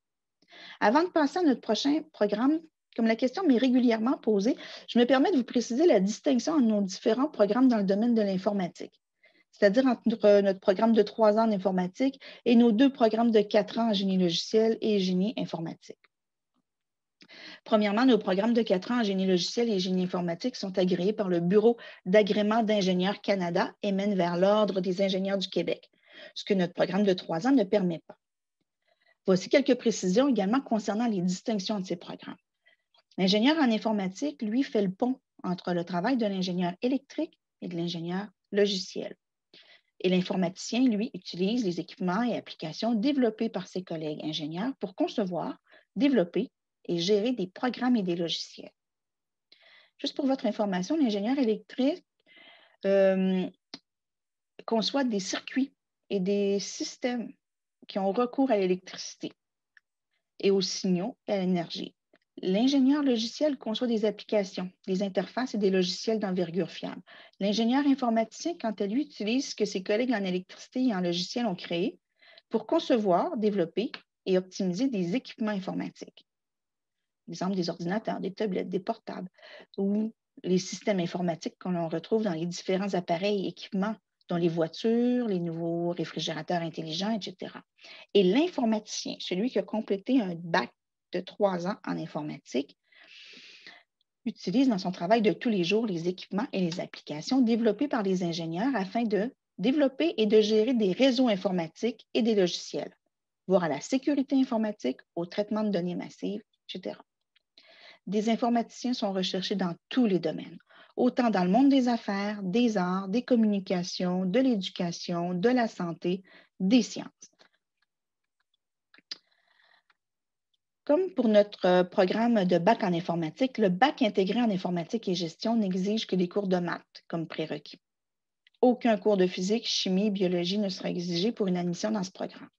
A: Avant de passer à notre prochain programme, comme la question m'est régulièrement posée, je me permets de vous préciser la distinction entre nos différents programmes dans le domaine de l'informatique, c'est-à-dire entre notre programme de 3 ans en informatique et nos 2 programmes de 4 ans en génie logiciel et génie informatique. Premièrement, nos programmes de 4 ans en génie logiciel et génie informatique sont agréés par le Bureau d'agrément d'ingénieurs Canada et mènent vers l'Ordre des ingénieurs du Québec, ce que notre programme de 3 ans ne permet pas. Voici quelques précisions également concernant les distinctions de ces programmes. L'ingénieur en informatique, lui, fait le pont entre le travail de l'ingénieur électrique et de l'ingénieur logiciel. Et l'informaticien, lui, utilise les équipements et applications développés par ses collègues ingénieurs pour concevoir, développer et gérer des programmes et des logiciels. Juste pour votre information, l'ingénieur électrique conçoit des circuits et des systèmes qui ont recours à l'électricité et aux signaux et à l'énergie. L'ingénieur logiciel conçoit des applications, des interfaces et des logiciels d'envergure fiable. L'ingénieur informaticien, quant à lui, utilise ce que ses collègues en électricité et en logiciel ont créé pour concevoir, développer et optimiser des équipements informatiques. Par exemple, des ordinateurs, des tablettes, des portables ou les systèmes informatiques qu'on retrouve dans les différents appareils et équipements, dont les voitures, les nouveaux réfrigérateurs intelligents, etc. Et l'informaticien, celui qui a complété un bac de 3 ans en informatique, utilise dans son travail de tous les jours les équipements et les applications développés par les ingénieurs afin de développer et de gérer des réseaux informatiques et des logiciels, voire à la sécurité informatique, au traitement de données massives, etc. Des informaticiens sont recherchés dans tous les domaines, autant dans le monde des affaires, des arts, des communications, de l'éducation, de la santé, des sciences. Comme pour notre programme de bac en informatique, le bac intégré en informatique et gestion n'exige que des cours de maths comme prérequis. Aucun cours de physique, chimie, biologie ne sera exigé pour une admission dans ce programme.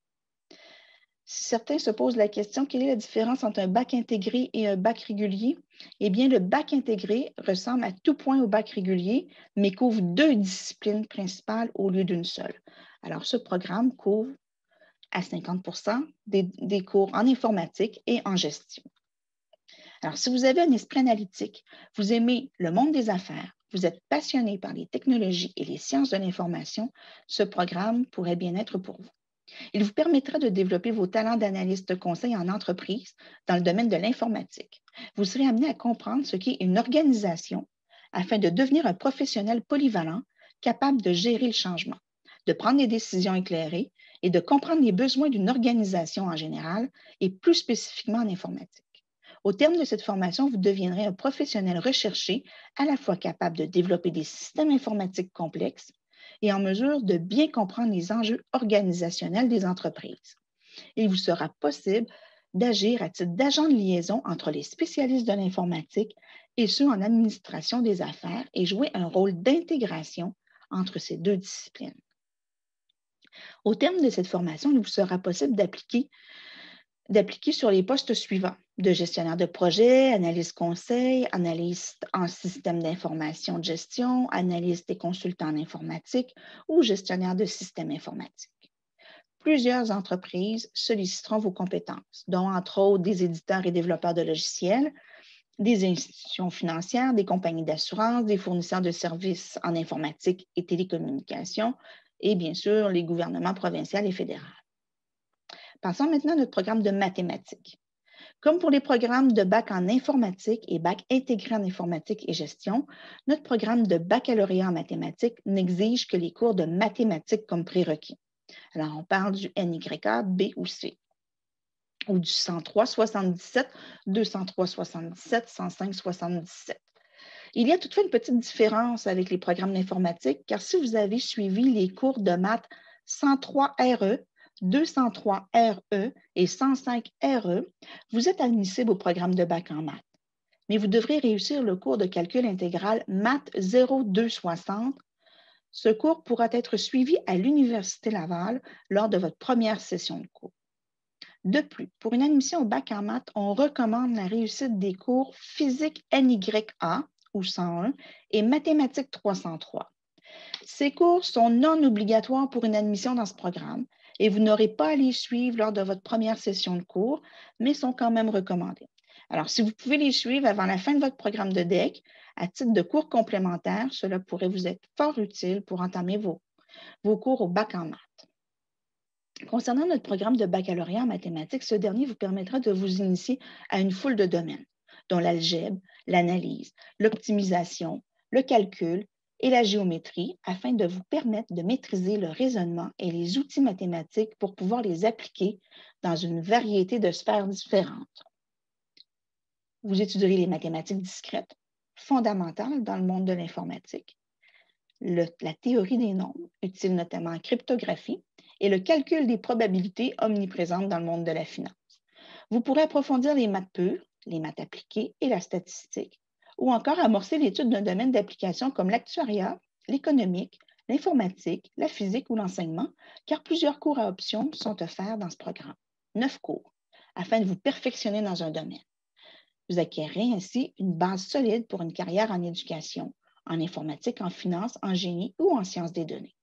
A: Si certains se posent la question, quelle est la différence entre un bac intégré et un bac régulier? Eh bien, le bac intégré ressemble à tout point au bac régulier, mais couvre 2 disciplines principales au lieu d'une seule. Alors, ce programme couvre à 50 des cours en informatique et en gestion. Alors, si vous avez un esprit analytique, vous aimez le monde des affaires, vous êtes passionné par les technologies et les sciences de l'information, ce programme pourrait bien être pour vous. Il vous permettra de développer vos talents d'analyste de conseil en entreprise dans le domaine de l'informatique. Vous serez amené à comprendre ce qu'est une organisation afin de devenir un professionnel polyvalent capable de gérer le changement, de prendre des décisions éclairées et de comprendre les besoins d'une organisation en général et plus spécifiquement en informatique. Au terme de cette formation, vous deviendrez un professionnel recherché, à la fois capable de développer des systèmes informatiques complexes et en mesure de bien comprendre les enjeux organisationnels des entreprises. Il vous sera possible d'agir à titre d'agent de liaison entre les spécialistes de l'informatique et ceux en administration des affaires et jouer un rôle d'intégration entre ces 2 disciplines. Au terme de cette formation, il vous sera possible d'appliquer sur les postes suivants: de gestionnaire de projet, analyste conseil, analyste en système d'information de gestion, analyste et consultant en informatique ou gestionnaire de système informatique. Plusieurs entreprises solliciteront vos compétences, dont entre autres des éditeurs et développeurs de logiciels, des institutions financières, des compagnies d'assurance, des fournisseurs de services en informatique et télécommunications et bien sûr les gouvernements provinciaux et fédéraux. Passons maintenant à notre programme de mathématiques. Comme pour les programmes de bac en informatique et bac intégré en informatique et gestion, notre programme de baccalauréat en mathématiques n'exige que les cours de mathématiques comme prérequis. Alors, on parle du NYA, B ou C, ou du 103, 77, 203, 77, 105, 77. Il y a toutefois une petite différence avec les programmes d'informatique, car si vous avez suivi les cours de maths 103 RE, 203 RE et 105 RE, vous êtes admissible au programme de bac en maths. Mais vous devrez réussir le cours de calcul intégral Maths 0260. Ce cours pourra être suivi à l'Université Laval lors de votre première session de cours. De plus, pour une admission au bac en maths, on recommande la réussite des cours physique NYA ou 101 et mathématiques 303. Ces cours sont non obligatoires pour une admission dans ce programme et vous n'aurez pas à les suivre lors de votre première session de cours, mais sont quand même recommandés. Alors, si vous pouvez les suivre avant la fin de votre programme de DEC, à titre de cours complémentaires, cela pourrait vous être fort utile pour entamer vos cours au bac en maths. Concernant notre programme de baccalauréat en mathématiques, ce dernier vous permettra de vous initier à une foule de domaines, dont l'algèbre, l'analyse, l'optimisation, le calcul et la géométrie, afin de vous permettre de maîtriser le raisonnement et les outils mathématiques pour pouvoir les appliquer dans une variété de sphères différentes. Vous étudierez les mathématiques discrètes, fondamentales dans le monde de l'informatique, la théorie des nombres, utile notamment en cryptographie, et le calcul des probabilités omniprésentes dans le monde de la finance. Vous pourrez approfondir les maths pures, les maths appliquées et la statistique, ou encore amorcer l'étude d'un domaine d'application comme l'actuariat, l'économique, l'informatique, la physique ou l'enseignement, car plusieurs cours à option sont offerts dans ce programme. 9 cours, afin de vous perfectionner dans un domaine. Vous acquérez ainsi une base solide pour une carrière en éducation, en informatique, en finance, en génie ou en sciences des données.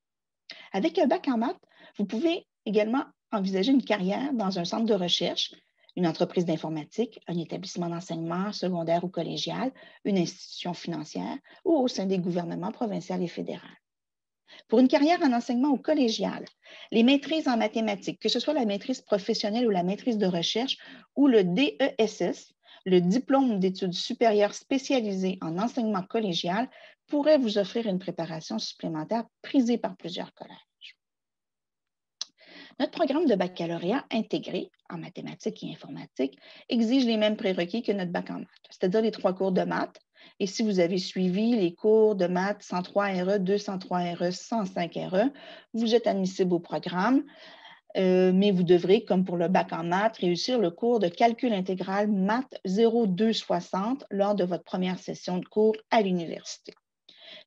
A: Avec un bac en maths, vous pouvez également envisager une carrière dans un centre de recherche, une entreprise d'informatique, un établissement d'enseignement secondaire ou collégial, une institution financière ou au sein des gouvernements provinciaux et fédéraux. Pour une carrière en enseignement au collégial, les maîtrises en mathématiques, que ce soit la maîtrise professionnelle ou la maîtrise de recherche ou le DESS, Le diplôme d'études supérieures spécialisées en enseignement collégial pourrait vous offrir une préparation supplémentaire prisée par plusieurs collèges. Notre programme de baccalauréat intégré en mathématiques et informatique exige les mêmes prérequis que notre bac en maths, c'est-à-dire les 3 cours de maths. Et si vous avez suivi les cours de maths 103 RE, 203 RE, 105 RE, vous êtes admissible au programme, mais vous devrez, comme pour le bac en maths, réussir le cours de calcul intégral maths 0260 lors de votre première session de cours à l'université.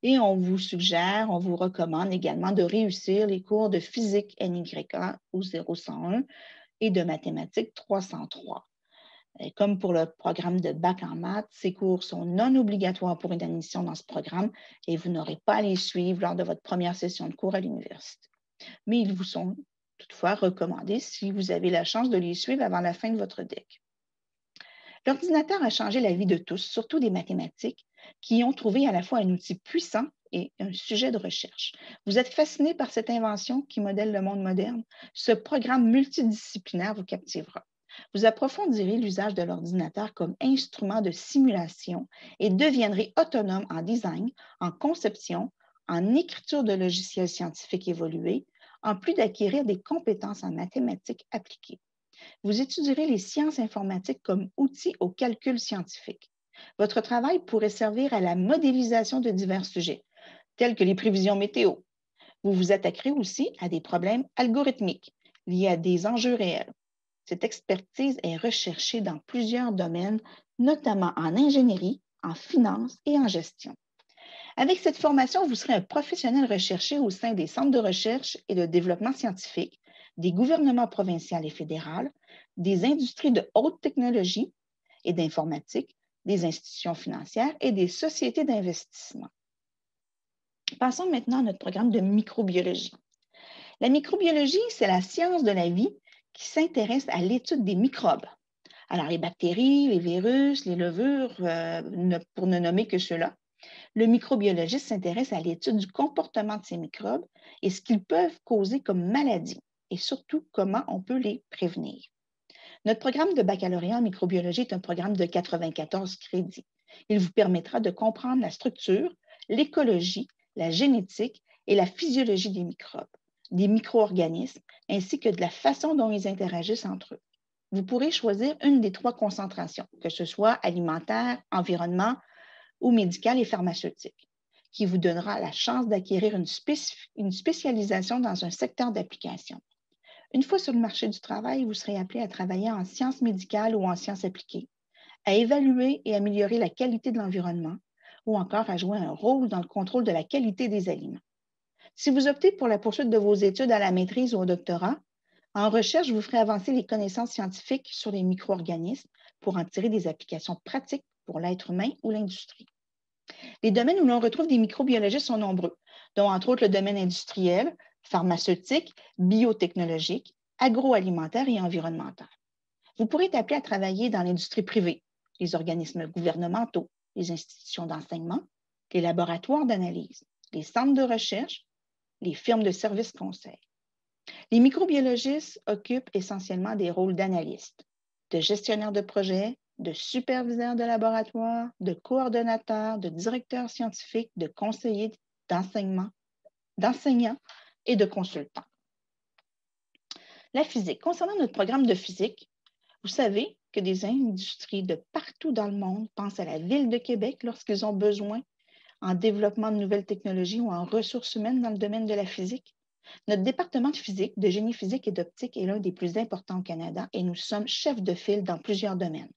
A: Et on vous suggère, on vous recommande également de réussir les cours de physique NYA ou 0101 et de mathématiques 303. Et comme pour le programme de bac en maths, ces cours sont non obligatoires pour une admission dans ce programme et vous n'aurez pas à les suivre lors de votre première session de cours à l'université. Mais ils vous sont toutefois recommandés si vous avez la chance de les suivre avant la fin de votre DEC. L'ordinateur a changé la vie de tous, surtout des mathématiques, qui ont trouvé à la fois un outil puissant et un sujet de recherche. Vous êtes fasciné par cette invention qui modèle le monde moderne? Ce programme multidisciplinaire vous captivera. Vous approfondirez l'usage de l'ordinateur comme instrument de simulation et deviendrez autonome en design, en conception, en écriture de logiciels scientifiques évolués, en plus d'acquérir des compétences en mathématiques appliquées. Vous étudierez les sciences informatiques comme outil au calcul scientifique. Votre travail pourrait servir à la modélisation de divers sujets, tels que les prévisions météo. Vous vous attaquerez aussi à des problèmes algorithmiques liés à des enjeux réels. Cette expertise est recherchée dans plusieurs domaines, notamment en ingénierie, en finance et en gestion. Avec cette formation, vous serez un professionnel recherché au sein des centres de recherche et de développement scientifique, des gouvernements provinciaux et fédéraux, des industries de haute technologie et d'informatique, des institutions financières et des sociétés d'investissement. Passons maintenant à notre programme de microbiologie. La microbiologie, c'est la science de la vie qui s'intéresse à l'étude des microbes. Alors, les bactéries, les virus, les levures, pour ne nommer que ceux-là. Le microbiologiste s'intéresse à l'étude du comportement de ces microbes et ce qu'ils peuvent causer comme maladie et surtout comment on peut les prévenir. Notre programme de baccalauréat en microbiologie est un programme de 94 crédits. Il vous permettra de comprendre la structure, l'écologie, la génétique et la physiologie des microbes, des micro-organismes, ainsi que de la façon dont ils interagissent entre eux. Vous pourrez choisir une des 3 concentrations, que ce soit alimentaire, environnement ou médicale et pharmaceutique, qui vous donnera la chance d'acquérir une spécialisation dans un secteur d'application. Une fois sur le marché du travail, vous serez appelé à travailler en sciences médicales ou en sciences appliquées, à évaluer et améliorer la qualité de l'environnement ou encore à jouer un rôle dans le contrôle de la qualité des aliments. Si vous optez pour la poursuite de vos études à la maîtrise ou au doctorat, en recherche, vous ferez avancer les connaissances scientifiques sur les micro-organismes pour en tirer des applications pratiques pour l'être humain ou l'industrie. Les domaines où l'on retrouve des microbiologistes sont nombreux, dont entre autres le domaine industriel, pharmaceutique, biotechnologique, agroalimentaire et environnemental. Vous pourrez être appelé à travailler dans l'industrie privée, les organismes gouvernementaux, les institutions d'enseignement, les laboratoires d'analyse, les centres de recherche, les firmes de services conseils. Les microbiologistes occupent essentiellement des rôles d'analystes, de gestionnaires de projets, de superviseurs de laboratoire, de coordonnateurs, de directeurs scientifiques, de conseillers d'enseignants et de consultants. La physique. Concernant notre programme de physique, vous savez que des industries de partout dans le monde pensent à la Ville de Québec lorsqu'ils ont besoin en développement de nouvelles technologies ou en ressources humaines dans le domaine de la physique. Notre département de physique, de génie physique et d'optique est l'un des plus importants au Canada et nous sommes chefs de file dans plusieurs domaines,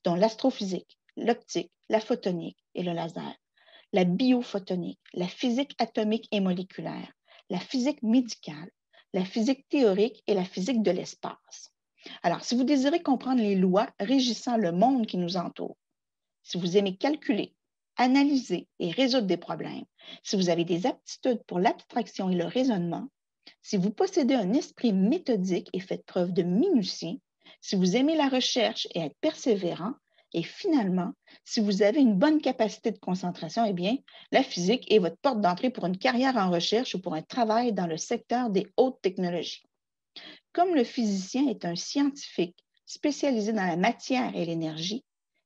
A: dont l'astrophysique, l'optique, la photonique et le laser, la biophotonique, la physique atomique et moléculaire, la physique médicale, la physique théorique et la physique de l'espace. Alors, si vous désirez comprendre les lois régissant le monde qui nous entoure, si vous aimez calculer, analyser et résoudre des problèmes, si vous avez des aptitudes pour l'abstraction et le raisonnement, si vous possédez un esprit méthodique et faites preuve de minutie, si vous aimez la recherche et être persévérant, et finalement, si vous avez une bonne capacité de concentration, eh bien, la physique est votre porte d'entrée pour une carrière en recherche ou pour un travail dans le secteur des hautes technologies. Comme le physicien est un scientifique spécialisé dans la matière et l'énergie,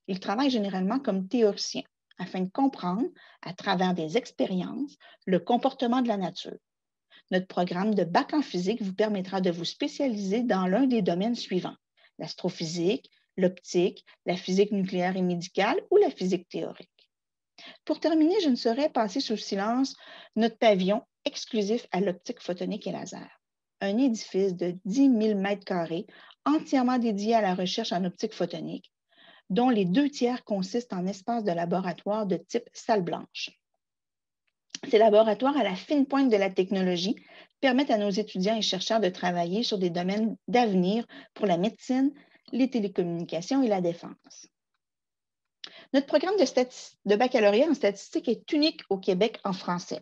A: Ils travaillent généralement comme théoriciens afin de comprendre, à travers des expériences, le comportement de la nature. Notre programme de bac en physique vous permettra de vous spécialiser dans l'un des domaines suivants: l'astrophysique, l'optique, la physique nucléaire et médicale ou la physique théorique. Pour terminer, je ne saurais passer sous silence notre pavillon exclusif à l'optique photonique et laser. Un édifice de 10 000 mètres carrés entièrement dédié à la recherche en optique photonique, dont les 2 tiers consistent en espaces de laboratoire de type salle blanche. Ces laboratoires à la fine pointe de la technologie permettent à nos étudiants et chercheurs de travailler sur des domaines d'avenir pour la médecine, les télécommunications et la défense. Notre programme de baccalauréat en statistique est unique au Québec en français.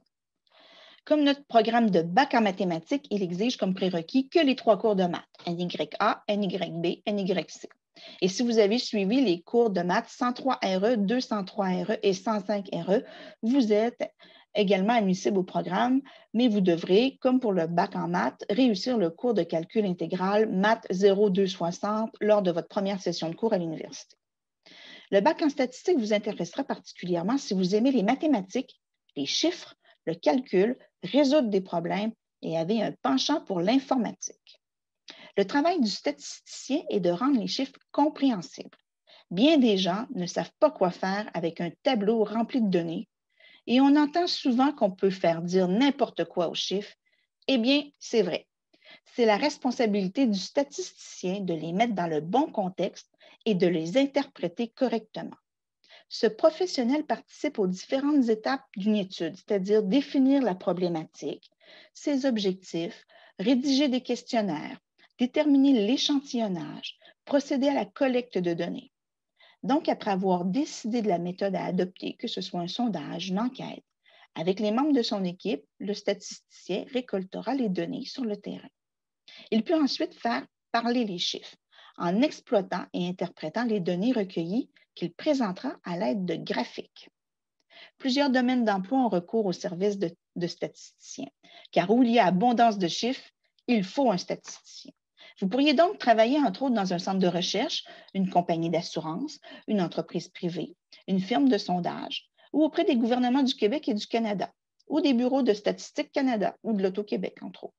A: Comme notre programme de bac en mathématiques, il exige comme prérequis que les 3 cours de maths, NYA, NYB, NYC. Et si vous avez suivi les cours de maths 103 RE, 203 RE et 105 RE, vous êtes également admissible au programme, mais vous devrez, comme pour le bac en maths, réussir le cours de calcul intégral maths 0260 lors de votre première session de cours à l'université. Le bac en statistique vous intéressera particulièrement si vous aimez les mathématiques, les chiffres, le calcul, résoudre des problèmes et avez un penchant pour l'informatique. Le travail du statisticien est de rendre les chiffres compréhensibles. Bien des gens ne savent pas quoi faire avec un tableau rempli de données et on entend souvent qu'on peut faire dire n'importe quoi aux chiffres. Eh bien, c'est vrai. C'est la responsabilité du statisticien de les mettre dans le bon contexte et de les interpréter correctement. Ce professionnel participe aux différentes étapes d'une étude, c'est-à-dire définir la problématique, ses objectifs, rédiger des questionnaires, déterminer l'échantillonnage, procéder à la collecte de données. Donc, après avoir décidé de la méthode à adopter, que ce soit un sondage, une enquête, avec les membres de son équipe, le statisticien récoltera les données sur le terrain. Il peut ensuite faire parler les chiffres en exploitant et interprétant les données recueillies qu'il présentera à l'aide de graphiques. Plusieurs domaines d'emploi ont recours au service de statisticiens, car où il y a abondance de chiffres, il faut un statisticien. Vous pourriez donc travailler, entre autres, dans un centre de recherche, une compagnie d'assurance, une entreprise privée, une firme de sondage, ou auprès des gouvernements du Québec et du Canada, ou des bureaux de Statistique Canada ou de l'Auto-Québec, entre autres.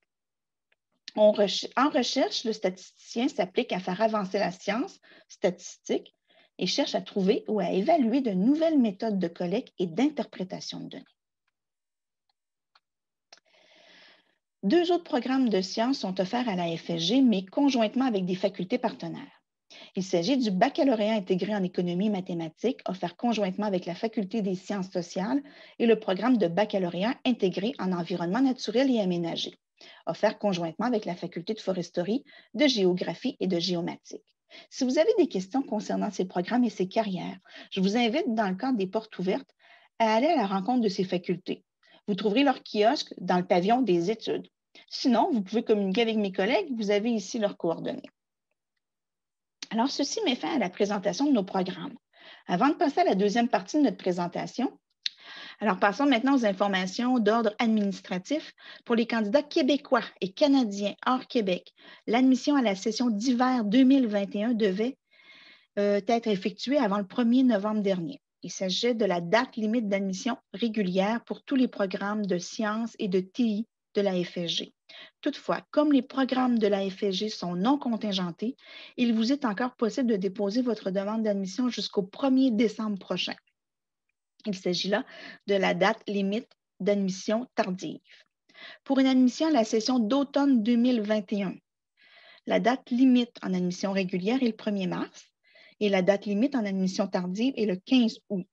A: En recherche, le statisticien s'applique à faire avancer la science statistique et cherche à trouver ou à évaluer de nouvelles méthodes de collecte et d'interprétation de données. 2 autres programmes de sciences sont offerts à la FSG, mais conjointement avec des facultés partenaires. Il s'agit du baccalauréat intégré en économie et mathématiques, offert conjointement avec la faculté des sciences sociales, et le programme de baccalauréat intégré en environnement naturel et aménagé, offert conjointement avec la faculté de foresterie, de géographie et de géomatique. Si vous avez des questions concernant ces programmes et ces carrières, je vous invite, dans le cadre des portes ouvertes, à aller à la rencontre de ces facultés. Vous trouverez leur kiosque dans le pavillon des études. Sinon, vous pouvez communiquer avec mes collègues, vous avez ici leurs coordonnées. Alors, ceci met fin à la présentation de nos programmes. Avant de passer à la deuxième partie de notre présentation, alors passons maintenant aux informations d'ordre administratif. Pour les candidats québécois et canadiens hors Québec, l'admission à la session d'hiver 2021 devait être effectuée avant le 1er novembre dernier. Il s'agissait de la date limite d'admission régulière pour tous les programmes de sciences et de TI de la FSG. Toutefois, comme les programmes de la FSG sont non contingentés, il vous est encore possible de déposer votre demande d'admission jusqu'au 1er décembre prochain. Il s'agit là de la date limite d'admission tardive. Pour une admission à la session d'automne 2021, la date limite en admission régulière est le 1er mars et la date limite en admission tardive est le 15 août.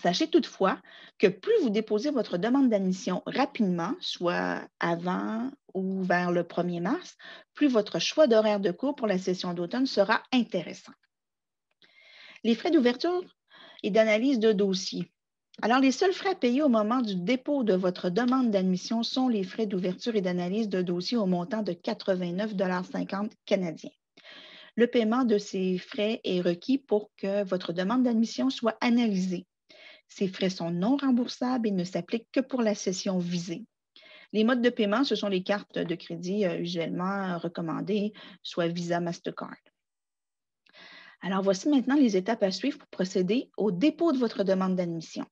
A: Sachez toutefois que plus vous déposez votre demande d'admission rapidement, soit avant ou vers le 1er mars, plus votre choix d'horaire de cours pour la session d'automne sera intéressant. Les frais d'ouverture et d'analyse de dossier. Alors, les seuls frais à payer au moment du dépôt de votre demande d'admission sont les frais d'ouverture et d'analyse de dossier au montant de 89,50 canadiens. Le paiement de ces frais est requis pour que votre demande d'admission soit analysée. Ces frais sont non remboursables et ne s'appliquent que pour la session visée. Les modes de paiement, ce sont les cartes de crédit usuellement recommandées, soit Visa, Mastercard. Alors, voici maintenant les étapes à suivre pour procéder au dépôt de votre demande d'admission.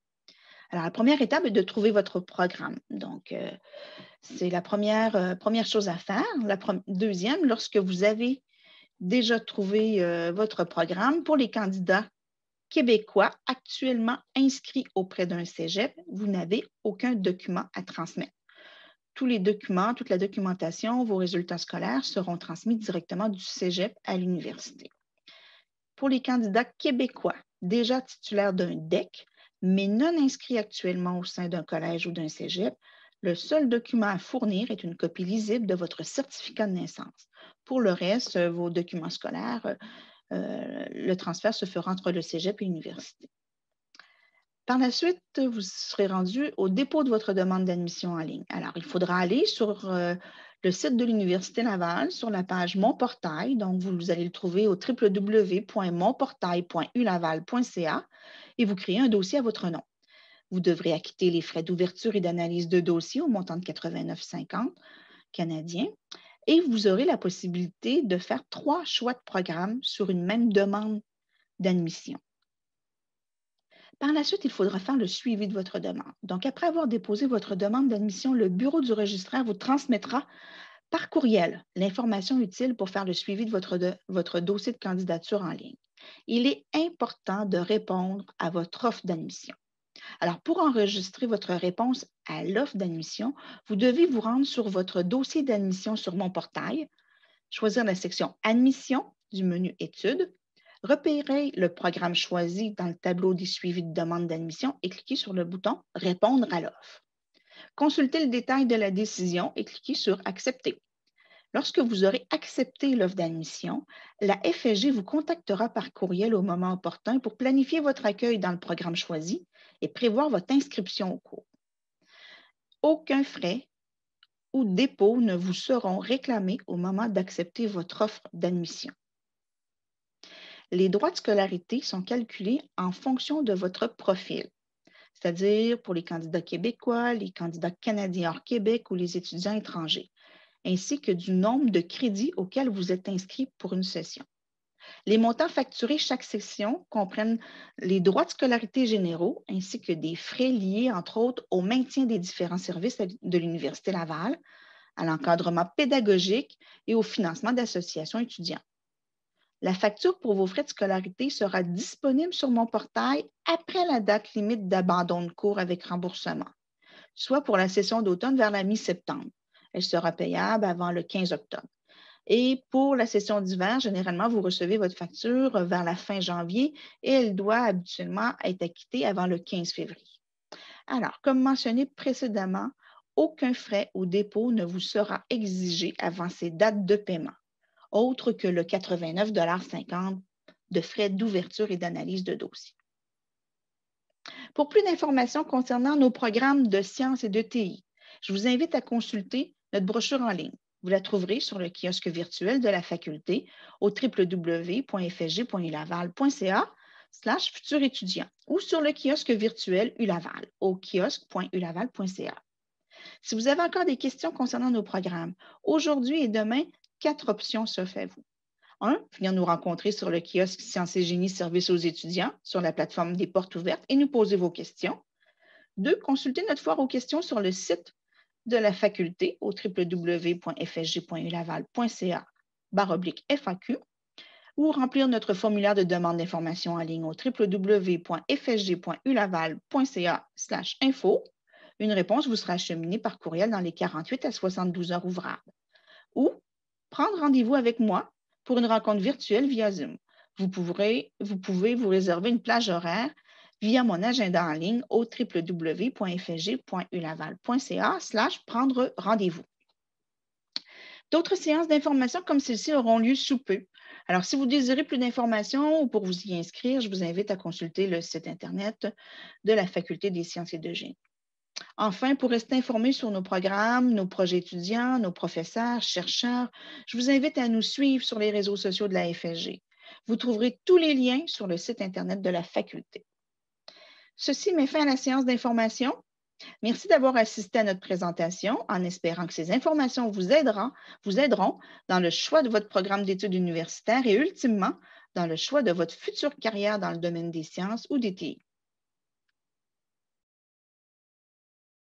A: Alors, la première étape est de trouver votre programme. Donc, c'est la première chose à faire. Deuxième, lorsque vous avez déjà trouvé votre programme, pour les candidats québécois actuellement inscrits auprès d'un cégep, vous n'avez aucun document à transmettre. Tous les documents, toute la documentation, vos résultats scolaires seront transmis directement du cégep à l'université. Pour les candidats québécois déjà titulaires d'un DEC, mais non inscrits actuellement au sein d'un collège ou d'un cégep, le seul document à fournir est une copie lisible de votre certificat de naissance. Pour le reste, vos documents scolaires, le transfert se fera entre le cégep et l'université. Par la suite, vous serez rendu au dépôt de votre demande d'admission en ligne. Alors, il faudra aller sur le site de l'Université Laval, sur la page Mon portail. Donc, vous allez le trouver au www.monportail.ulaval.ca et vous créez un dossier à votre nom. Vous devrez acquitter les frais d'ouverture et d'analyse de dossier au montant de 89,50 canadiens et vous aurez la possibilité de faire 3 choix de programme sur une même demande d'admission. Par la suite, il faudra faire le suivi de votre demande. Donc, après avoir déposé votre demande d'admission, le bureau du registraire vous transmettra par courriel l'information utile pour faire le suivi de votre dossier de candidature en ligne. Il est important de répondre à votre offre d'admission. Alors, pour enregistrer votre réponse à l'offre d'admission, vous devez vous rendre sur votre dossier d'admission sur Mon portail, choisir la section Admission du menu Études, repérez le programme choisi dans le tableau des suivis de demande d'admission et cliquez sur le bouton Répondre à l'offre. Consultez le détail de la décision et cliquez sur Accepter. Lorsque vous aurez accepté l'offre d'admission, la FSG vous contactera par courriel au moment opportun pour planifier votre accueil dans le programme choisi et prévoir votre inscription au cours. Aucun frais ou dépôt ne vous seront réclamés au moment d'accepter votre offre d'admission. Les droits de scolarité sont calculés en fonction de votre profil, c'est-à-dire pour les candidats québécois, les candidats canadiens hors Québec ou les étudiants étrangers, ainsi que du nombre de crédits auxquels vous êtes inscrit pour une session. Les montants facturés chaque session comprennent les droits de scolarité généraux ainsi que des frais liés, entre autres, au maintien des différents services de l'Université Laval, à l'encadrement pédagogique et au financement d'associations étudiantes. La facture pour vos frais de scolarité sera disponible sur Mon portail après la date limite d'abandon de cours avec remboursement, soit pour la session d'automne vers la mi-septembre. Elle sera payable avant le 15 octobre. Et pour la session d'hiver, généralement, vous recevez votre facture vers la fin janvier et elle doit habituellement être acquittée avant le 15 février. Alors, comme mentionné précédemment, aucun frais ou dépôt ne vous sera exigé avant ces dates de paiement, autre que le 89,50 $ de frais d'ouverture et d'analyse de dossier. Pour plus d'informations concernant nos programmes de sciences et de TI, je vous invite à consulter notre brochure en ligne. Vous la trouverez sur le kiosque virtuel de la faculté au www.fsg.ulaval.ca/futur étudiant ou sur le kiosque virtuel ULaval au kiosque.ulaval.ca. Si vous avez encore des questions concernant nos programmes, aujourd'hui et demain, 4 options s'offrent à vous. 1. Venir nous rencontrer sur le kiosque Sciences et Génie Service aux étudiants sur la plateforme des portes ouvertes et nous poser vos questions. 2. Consulter notre foire aux questions sur le site de la faculté au www.fsg.ulaval.ca/FAQ ou remplir notre formulaire de demande d'information en ligne au www.fsg.ulaval.ca/info. Une réponse vous sera acheminée par courriel dans les 48 à 72 heures ouvrables. Ou prendre rendez-vous avec moi pour une rencontre virtuelle via Zoom. Vous pouvez vous réserver une plage horaire via mon agenda en ligne au www.fsg.ulaval.ca/prendre rendez-vous. D'autres séances d'information comme celle-ci auront lieu sous peu. Alors, si vous désirez plus d'informations ou pour vous y inscrire, je vous invite à consulter le site Internet de la Faculté des sciences et de génie. Enfin, pour rester informé sur nos programmes, nos projets étudiants, nos professeurs, chercheurs, je vous invite à nous suivre sur les réseaux sociaux de la FSG. Vous trouverez tous les liens sur le site Internet de la Faculté. Ceci met fin à la séance d'information. Merci d'avoir assisté à notre présentation en espérant que ces informations vous aideront dans le choix de votre programme d'études universitaires et ultimement dans le choix de votre future carrière dans le domaine des sciences ou des TI.